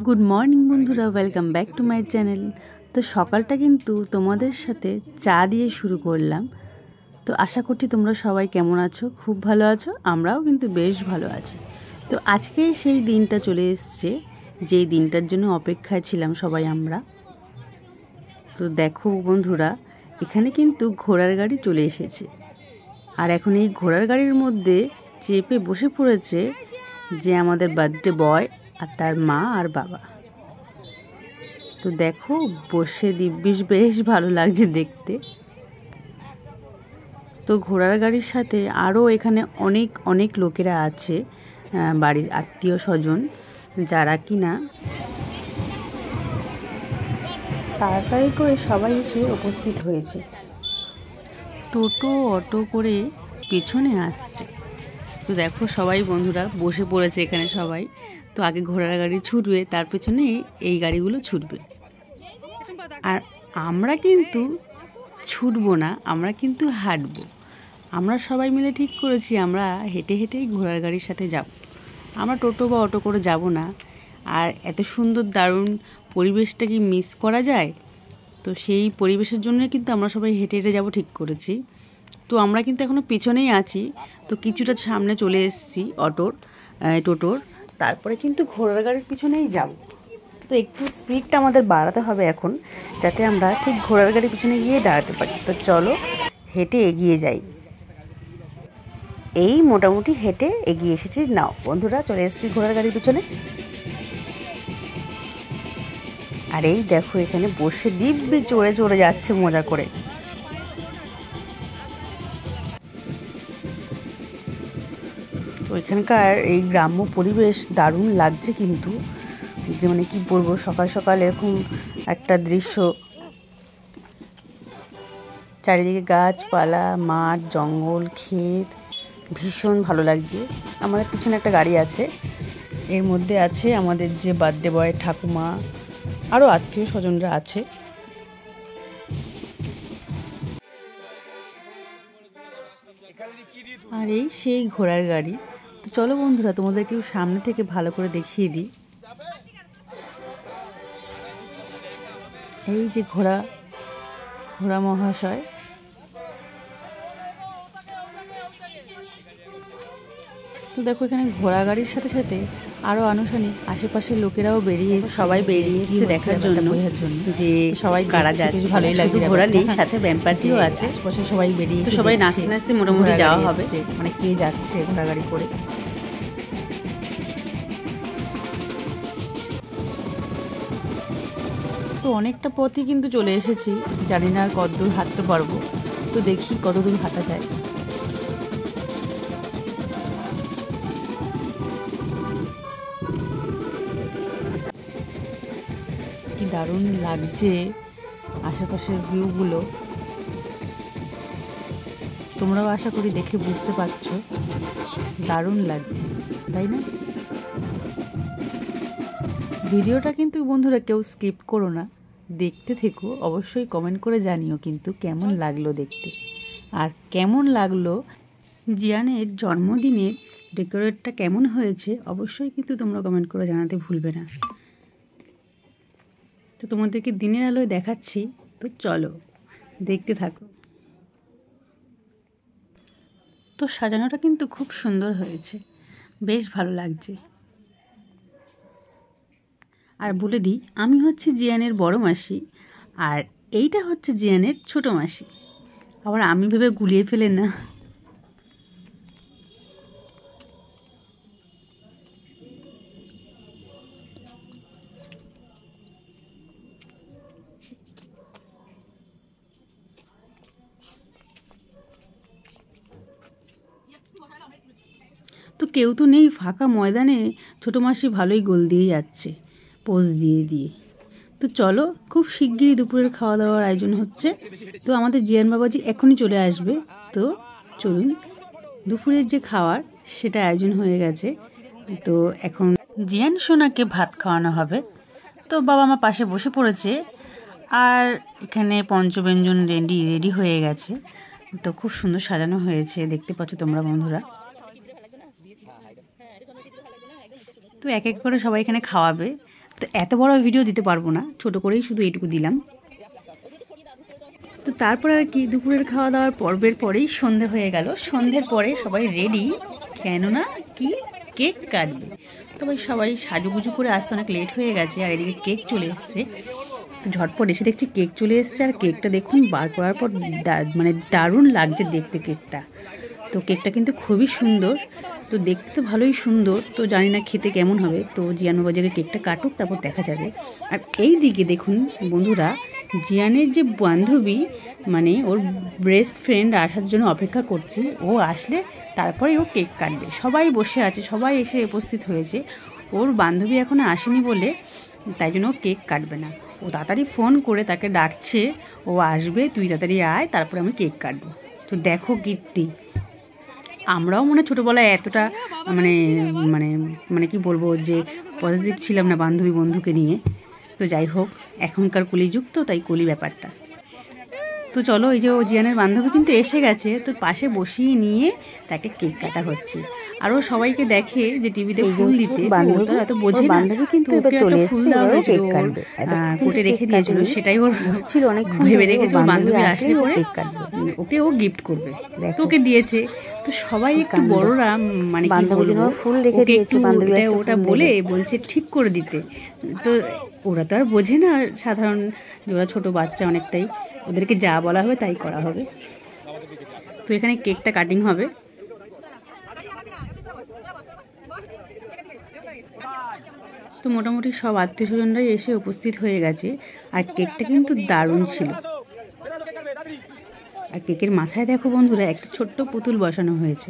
Good morning বন্ধুরা, welcome back to my channel. তো সকালটা কিন্তু তোমাদের সাথে চা দিয়ে শুরু করলাম। তো আশা করছি তোমরা সবাই কেমন আছো, খুব ভালো আছো। আমরাও কিন্তু বেশ ভালো আছি। তো আজকে সেই দিনটা চলে এসছে যেই দিনটার জন্য অপেক্ষায় ছিলাম সবাই আমরা। তো দেখো বন্ধুরা, এখানে কিন্তু ঘোড়ার গাড়ি চলে এসেছে। আর এখন এই ঘোড়ার গাড়ির মধ্যে চেপে বসে পড়েছে যে আমাদের বার্থডে বয় আর তার মা আর বাবা। তো দেখো বসে দিব্যিস বেশ ভালো লাগছে দেখতে। তো ঘোড়ার গাড়ির সাথে আরও এখানে অনেক অনেক লোকেরা আছে, বাড়ির আত্মীয় স্বজন, যারা কিনা তাড়াতাড়ি করে সবাই এসে উপস্থিত হয়েছে। টোটো অটো করে পেছনে আসছে। তো দেখো সবাই বন্ধুরা বসে পড়েছে এখানে সবাই। তো আগে ঘোড়ার গাড়ি ছুটবে, তার পেছনে এই গাড়িগুলো ছুটবে। আর আমরা কিন্তু ছুটবো না, আমরা কিন্তু হাঁটবো। আমরা সবাই মিলে ঠিক করেছি আমরা হেঁটে হেঁটেই ঘোড়ার গাড়ির সাথে যাব। আমরা টোটো বা অটো করে যাব না। আর এত সুন্দর দারুণ পরিবেশটা কি মিস করা যায়? তো সেই পরিবেশের জন্য কিন্তু আমরা সবাই হেঁটে হেঁটে যাব ঠিক করেছি। তো আমরা কিন্তু এখনও পিছনেই আছি। তো কিছুটা সামনে চলে এসেছি টোটোর, তারপরে কিন্তু ঘোড়ার গাড়ির পিছনেই যাব। তো একটু স্পিডটা আমাদের বাড়াতে হবে এখন, যাতে আমরা ঠিক ঘোড়ার গাড়ির পিছনে গিয়ে দাঁড়াতে পারি। তো চলো হেঁটে এগিয়ে যাই। এই মোটামুটি হেঁটে এগিয়ে এসেছি। নাও বন্ধুরা, চলে এসেছি ঘোড়ার গাড়ির পিছনে। আর এই দেখো এখানে বসে দিব্যি চড়ে চড়ে যাচ্ছে মজা করে। তো এখানকার এই গ্রাম্য পরিবেশ দারুণ লাগছে কিন্তু, যে মানে কি বলবো, সকাল সকাল এরকম একটা দৃশ্য, চারিদিকে গাছপালা, মাঠ, জঙ্গল, ক্ষেত, ভীষণ ভালো লাগছে। আমাদের পিছনে একটা গাড়ি আছে, এর মধ্যে আছে আমাদের যে বার্থডে বয় ঠাকুমা, আরও আত্মীয় স্বজনরা আছে। আর এই সেই ঘোড়ার গাড়ি। তো চলো বন্ধুরা, তোমাদেরকে সামনে থেকে ভালো করে দেখিয়ে দিই। এই যে ঘোড়া মহাশয়। তো দেখো এখানে ঘোড়া গাড়ির সাথে সাথে আরও আনুষ্ঠানিক আশেপাশের লোকেরাও সবাই বেরিয়েছে দেখার জন্য যে সবাই কারা যাচ্ছে। ভালোই লাগছে, ঘোড়া নেই, সাথে ব্যাম্পারজিও আছে। আশেপাশে সবাই বেরিয়েছে, সবাই নাচতে নাচতে মোটামুটি যাওয়া হবে, মানে কে যাচ্ছে ঘোড়া গাড়ি করে। তো অনেকটা পথই কিন্তু চলে এসেছি, জানি না আর কতদূর হাঁটতে পারবো। তো দেখি কতদূর হাঁটা যায়। কি দারুণ লাগছে আশেপাশের ভিউগুলো, তোমরাও আশা করি দেখে বুঝতে পারছো দারুণ লাগছে, তাই না? ভিডিওটা কিন্তু বন্ধুরা কেউ স্কিপ করো না, দেখতে থেকো। অবশ্যই কমেন্ট করে জানিও কিন্তু কেমন লাগলো দেখতে, আর কেমন লাগলো জিয়ানের জন্মদিনের ডেকোরেটটা কেমন হয়েছে অবশ্যই কিন্তু তোমরা কমেন্ট করে জানাতে ভুলবে না। তো তোমাদেরকে দিনের আলোয় দেখাচ্ছি, তো চলো দেখতে থাকো। তো সাজানোটা কিন্তু খুব সুন্দর হয়েছে, বেশ ভালো লাগছে। আর বলে দিই, আমি হচ্ছে জিয়ানের বড় মাসি, আর এইটা হচ্ছে জিয়ানের ছোট মাসি। আবার আমি ভেবে গুলিয়ে ফেলে না। তো কেউ তো নেই ফাঁকা ময়দানে, ছোটো মাসি ভালোই গোল দিয়ে যাচ্ছে পোজ দিয়ে দিয়ে। তো চলো, খুব শিগগিরই দুপুরের খাওয়া দাওয়ার আয়োজন হচ্ছে। তো আমাদের জিয়ান বাবাজি এখনই চলে আসবে। তো চলুন, দুপুরের যে খাওয়ার সেটা আয়োজন হয়ে গেছে। তো এখন জিয়ান সোনাকে ভাত খাওয়ানো হবে। তো বাবা মা পাশে বসে পড়েছে, আর এখানে পঞ্চব্যঞ্জন রেডি হয়ে গেছে। তো খুব সুন্দর সাজানো হয়েছে, দেখতে পাচ্ছ তোমরা বন্ধুরা। তো এক এক করে সবাই এখানে খাওয়াবে। তো এত বড় ভিডিও দিতে পারবো না, ছোট করেই শুধু এইটুকু দিলাম। তো তারপর আর কি দুপুরের খাওয়া দাওয়ার পর্বের পরেই সন্ধে হয়ে গেল। সন্ধ্যের পরে সবাই রেডি, কেননা কি কেক কাটবে। তবে সবাই সাজুগুজু করে আসতে অনেক লেট হয়ে গেছে, আর এদিকে কেক চলে এসছে। তো ঝটপট এসে দেখছি কেক চলে এসছে, আর কেকটা দেখুন বার করার পর মানে দারুণ লাগছে দেখতে কেকটা। তো কেকটা কিন্তু খুবই সুন্দর, তো দেখতে তো ভালোই সুন্দর, তো জানি না খেতে কেমন হবে। তো জিয়ান বাবা জায়গায় কেকটা কাটুক, তারপর দেখা যাবে। আর এই দিকে দেখুন বন্ধুরা, জিয়ানের যে বান্ধবী মানে ওর বেস্ট ফ্রেন্ড আসার জন্য অপেক্ষা করছি, ও আসলে তারপরে ও কেক কাটবে। সবাই বসে আছে, সবাই এসে উপস্থিত হয়েছে। ওর বান্ধবী এখনও আসেনি বলে তাই জন্য ও কেক কাটবে না। ও তাড়াতাড়ি ফোন করে তাকে ডাকছে, ও আসবে, তুই তাড়াতাড়ি আয়, তারপরে আমি কেক কাটবো। তো দেখো কীর্তি, আমরাও মনে ছোটোবেলায় এতটা মানে মানে মানে কি বলবো যে পজিটিভ ছিলাম না বান্ধবী বন্ধুকে নিয়ে। তো যাই হোক, এখনকার কলিযুগ তো, তাই কলি ব্যাপারটা। তো চলো, এই যে ও জিয়ানের বান্ধবী কিন্তু এসে গেছে, তো পাশে বসিয়ে নিয়ে তাকে কেক কাটা হচ্ছে। আরও সবাইকে দেখে যে টিভিতে ফুল দিতে, এত বোঝে না, কিন্তু ফুল দেওয়া হয়েছিল, কোটে রেখে দিয়েছিল, সেটাই ওর ছিল, অনেক ভেবে রেখেছে ওর বান্ধবী আসলে পরে ওকে ও গিফট করবে, তো ওকে দিয়েছে। তো সবাই একটু বড়রা মানে কি বলবো, ফুল রেখে দিয়েছে, ওটা বলছে ঠিক করে দিতে। তো ওরা তো আর বোঝে না, সাধারণ ওরা ছোট বাচ্চা অনেকটাই, ওদেরকে যা বলা হবে তাই করা হবে। তো এখানে কেকটা কাটিং হবে। তো মোটামুটি সব আত্মীয় স্বজনরাই এসে উপস্থিত হয়ে গেছে, আর কেকটা কিন্তু দারুণ ছিল। আর কেকের মাথায় দেখো বন্ধুরা একটা ছোট্ট পুতুল বসানো হয়েছে।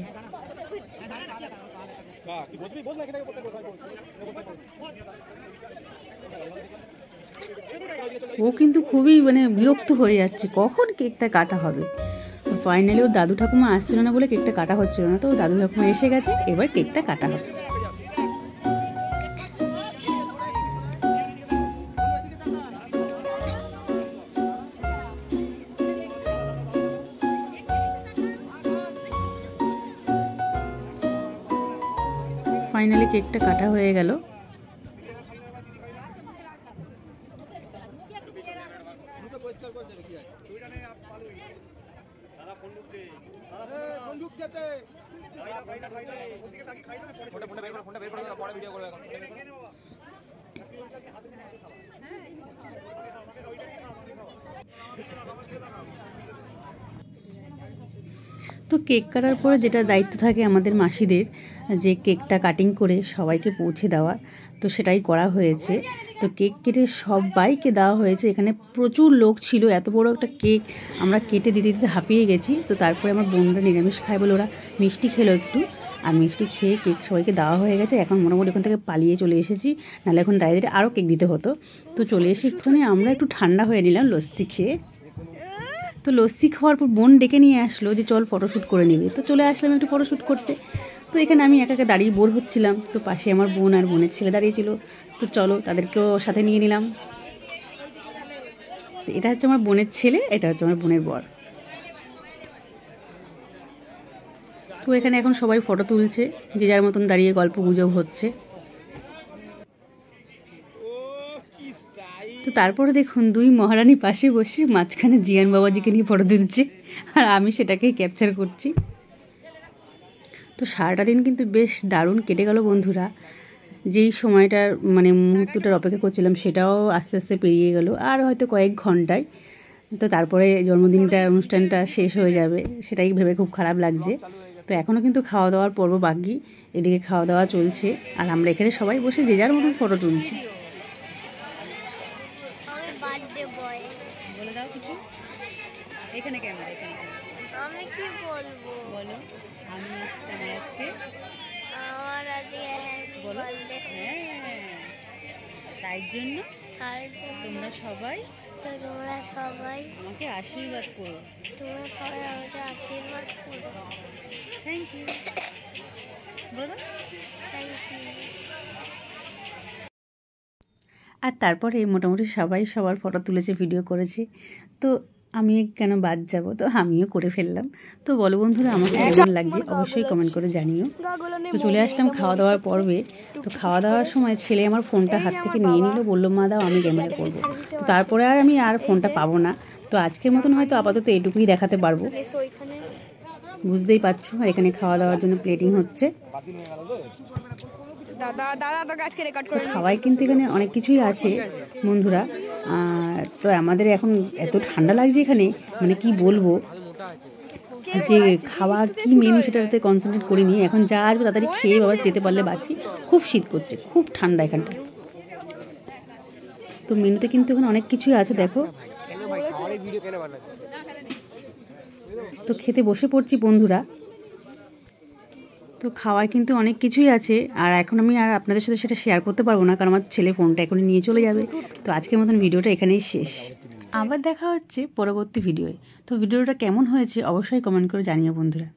ও কিন্তু খুবই মানে বিরক্ত হয়ে যাচ্ছে কখন কেকটা কাটা হবে। তো ফাইনালি ও দাদু ঠাকুমা আসছিল না বলে কেকটা কাটা হচ্ছিল না, তো দাদু ঠাকুমা এসে গেছে, এবার কেকটা কাটা হবে। ফাইনালি কেকটা কাটা হয়ে গেল। তো কেক কাটার পরে যেটা দায়িত্ব থাকে আমাদের মাসিদের, যে কেকটা কাটিং করে সবাইকে পৌঁছে দেওয়ার, তো সেটাই করা হয়েছে। তো কেক কেটে সবাইকে দেওয়া হয়েছে। এখানে প্রচুর লোক ছিল, এত বড় একটা কেক আমরা কেটে দিতে দিতে হাঁপিয়ে গেছি। তো তারপরে আমার বোনরা নিরামিষ খায় বলে ওরা মিষ্টি খেলো একটু, আর মিষ্টি খেয়ে কেক সবাইকে দেওয়া হয়ে গেছে। এখন মোটামুটি এখান থেকে পালিয়ে চলে এসেছি, নাহলে এখন দাঁড়িয়ে আরও কেক দিতে হতো। তো চলে এসে একটুখানি আমরা একটু ঠান্ডা হয়ে নিলাম লস্যি খেয়ে। তো লস্যি খাওয়ার পর বোন ডেকে নিয়ে আসলো যে চল ফটোশ্যুট করে নিবি। তো চলে আসলাম একটু ফটোশ্যুট করতে। তো এখানে আমি একা একা দাঁড়িয়ে বোর হচ্ছিলাম, তো পাশে আমার বোন আর বোনের ছেলে দাঁড়িয়েছিল, তো চলো তাদেরকেও সাথে নিয়ে নিলাম। তো এটা হচ্ছে আমার বোনের ছেলে, এটা হচ্ছে আমার বোনের বর। তো এখানে এখন সবাই ফটো তুলছে, যে যার মতন দাঁড়িয়ে গল্প গুজব হচ্ছে। তো তারপরে দেখুন দুই মহারানী পাশে বসে মাঝখানে জিয়ান বাবাজিকে নিয়ে ফটো তুলছে, আর আমি সেটাকেই ক্যাপচার করছি। তো সারাটা দিন কিন্তু বেশ দারুণ কেটে গেল বন্ধুরা। যেই সময়টার মানে মুহূর্তটার অপেক্ষা করছিলাম সেটাও আস্তে আস্তে পেরিয়ে গেল, আর হয়তো কয়েক ঘন্টায় তো তারপরে জন্মদিনটা অনুষ্ঠানটা শেষ হয়ে যাবে, সেটাই ভেবে খুব খারাপ লাগছে। তো এখনও কিন্তু খাওয়া দাওয়ার পর্ব বাকি, এদিকে খাওয়া দাওয়া চলছে, আর আমরা এখানে সবাই বসে যে যার মতন ফটো তুলছি। বলে দাও কিছু, এখানে ক্যামেরা, এখানে আমি কি বলবো বলো। আমি আজকে বলো, হ্যাঁ, তাই জন্য তোমরা সবাই আমাকে আশীর্বাদ করো, থ্যাংক ইউ বলো, থ্যাংক ইউ। আর তারপরে মোটামুটি সবাই সবার ফটো তুলেছে, ভিডিও করেছে। তো আমি কেন বাদ যাব, তো আমিও করে ফেললাম। তো বলো বন্ধুরা আমাকে কেমন লাগছে অবশ্যই কমেন্ট করে জানিও। তো চলে আসলাম খাওয়া দাওয়ার পর্বে। তো খাওয়া দাওয়ার সময় ছেলে আমার ফোনটা হাত থেকে নিয়ে নিল, বললো মা দাও আমি ক্যামেরা করবো। তো তারপরে আর আমি আর ফোনটা পাবো না। তো আজকের মতন হয়তো আপাতত এটুকুই দেখাতে পারবো। বুঝতেই পারছো এখানে খাওয়া দাওয়ার জন্য প্লেটিং হচ্ছে। তো খাওয়াই কিন্তু এখানে অনেক কিছুই আছে বন্ধুরা। তো আমাদের এখন এত ঠান্ডা লাগছে এখানে, মানে কি বলবো, যে খাওয়া কি মেনু সেটাতে কনসেন্ট্রেট করিনি। এখন যা আসবে তাড়াতাড়ি খেয়ে বাবা যেতে পারলে বাঁচি। খুব শীত করছে, খুব ঠান্ডা এখানটা। তো মেনুতে কিন্তু এখানে অনেক কিছুই আছে দেখো। তো খেতে বসে পড়ছি বন্ধুরা। তো খাওয়ায় কিন্তু অনেক কিছুই আছে, আর এখন আমি আর আপনাদের সাথে সেটা শেয়ার করতে পারবো না, কারণ আমার ছেলে ফোনটা এখনই নিয়ে চলে যাবে। তো আজকের মতন ভিডিওটা এখানেই শেষ। আবার দেখা হচ্ছে পরবর্তী ভিডিওয়ে। তো ভিডিওটা কেমন হয়েছে অবশ্যই কমেন্ট করে জানিও বন্ধুরা।